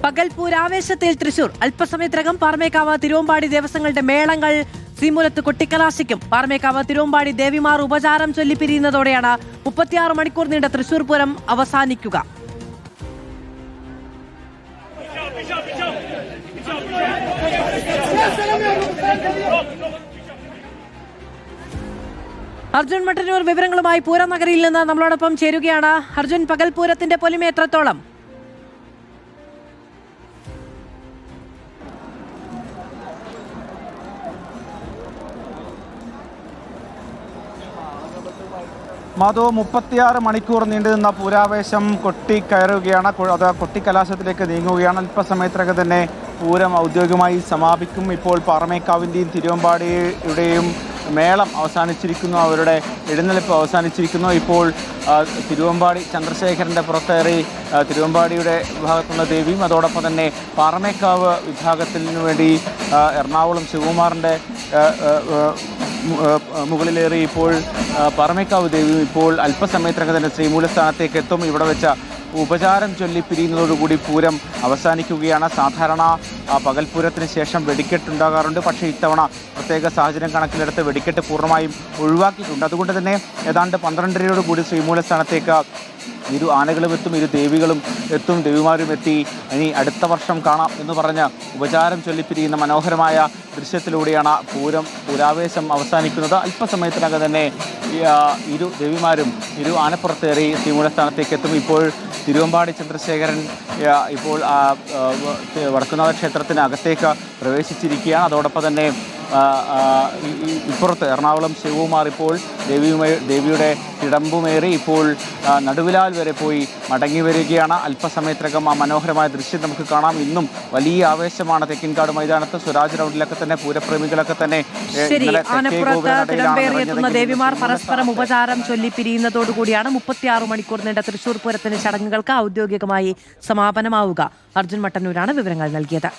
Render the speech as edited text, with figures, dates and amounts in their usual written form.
പകൽപൂരാവേശത്തിൽ തൃശൂർ. അല്പസമയത്തിനകം പാറമേക്കാവ് തിരുവമ്പാടി ദേവസ്വങ്ങളുടെ മേളങ്ങൾ ശ്രീമൂലത്ത് കൊട്ടിക്കലാശിക്കും. പാറമേക്കാവ് തിരുവമ്പാടി ദേവിമാർ ഉപചാരം ചൊല്ലിപ്പിരിയുന്നതോടെയാണ് 36 മണിക്കൂർ നീണ്ട തൃശൂർ പൂരം അവസാനിക്കുക. അർജുൻ മട്ടന്നൂർ വിവരങ്ങളുമായി പൂരനഗരിയിൽ നിന്ന് നമ്മളോടൊപ്പം ചേരുകയാണ്. അർജുൻ, പകൽപൂരത്തിന്റെ പൊലിമ എത്രത്തോളം? മാധു, 36 മണിക്കൂർ നീണ്ടുനിന്ന പൂരാവേശം കൊട്ടിക്കയറുകയാണ്. അത് കൊട്ടിക്കലാശത്തിലേക്ക് നീങ്ങുകയാണ്. അല്പസമയത്തിനകം തന്നെ പൂരം ഔദ്യോഗികമായി സമാപിക്കും. ഇപ്പോൾ പാറമേക്കാവിൻ്റെയും തിരുവമ്പാടിയുടെയും മേളം അവസാനിച്ചിരിക്കുന്നു. അവരുടെ എഴുന്നള്ളിപ്പ് അവസാനിച്ചിരിക്കുന്നു. ഇപ്പോൾ തിരുവമ്പാടി ചന്ദ്രശേഖരൻ്റെ പുറത്തേറി തിരുവമ്പാടിയുടെ വിഭാഗത്തുള്ള ദേവിയും അതോടൊപ്പം തന്നെ പാറമേക്കാവ് വിഭാഗത്തിന് വേണ്ടി എറണാകുളം ശിവകുമാറിൻ്റെ മുകളിലേറി ഇപ്പോൾ പാറമേക്കാവ് ദേവിയും ഇപ്പോൾ അല്പസമയത്തിനകം തന്നെ ശ്രീമൂലസ്ഥാനത്തേക്ക് എത്തും. ഇവിടെ വെച്ച ഉപചാരം ചൊല്ലി പിരിയുന്നതോടുകൂടി പൂരം അവസാനിക്കുകയാണ്. സാധാരണ പകൽപൂരത്തിന് ശേഷം വെടിക്കെട്ടുണ്ടാകാറുണ്ട്. പക്ഷേ ഇത്തവണ പ്രത്യേക സാഹചര്യം കണക്കിലെടുത്ത് വെടിക്കെട്ട് പൂർണ്ണമായും ഒഴിവാക്കിയിട്ടുണ്ട്. അതുകൊണ്ട് തന്നെ ഏതാണ്ട് 12:30യോടുകൂടി ശ്രീമൂലസ്ഥാനത്തേക്ക് ഇരു ആനകളും എത്തും, ഇരു ദേവികളും എത്തും, ദേവിമാരും എത്തി. ഇനി അടുത്ത വർഷം കാണാം എന്ന് പറഞ്ഞ് ഉപചാരം ചൊല്ലിപ്പിരിയുന്ന മനോഹരമായ ദൃശ്യത്തിലൂടെയാണ് പൂരാവേശം അവസാനിക്കുന്നത്. അല്പസമയത്തിനകം തന്നെ ഇരു ദേവിമാരും ഇരു ആനപ്പുറത്തേറി ശ്രീമൂലസ്ഥാനത്തേക്ക് എത്തും. ഇപ്പോൾ തിരുവമ്പാടി ചന്ദ്രശേഖരൻ ഇപ്പോൾ വടക്കുംനാഥ ക്ഷേത്രത്തിന് അകത്തേക്ക് പ്രവേശിച്ചിരിക്കുകയാണ്. അതോടൊപ്പം തന്നെ ഇപ്പുറത്ത് എറണാകുളം ശിവകുമാർ ഇപ്പോൾ ദേവിയുടെ തിടമ്പുമേറി ഇപ്പോൾ നടുവിലാൽ വരെ പോയി മടങ്ങി വരികയാണ്. അല്പസമയത്തിനകം ആ മനോഹരമായ ദൃശ്യം നമുക്ക് കാണാം. ഇന്നും വലിയ ആവേശമാണ് തെക്കിൻകാട് മൈതാനത്ത്. സ്വരാജ് റൗണ്ടിലൊക്കെ തന്നെ പൂരപ്രേമികളൊക്കെ തന്നെ ദേവിമാർ പരസ്പരം ഉപചാരം ചൊല്ലി പിരിയുന്നതോടുകൂടിയാണ് 36 മണിക്കൂർ നീണ്ട തൃശൂർ പൂരത്തിന്റെ ചടങ്ങുകൾക്ക് ഔദ്യോഗികമായി സമാപനമാവുക. അർജുൻ മട്ടന്നൂരാണ് വിവരങ്ങൾ നൽകിയത്.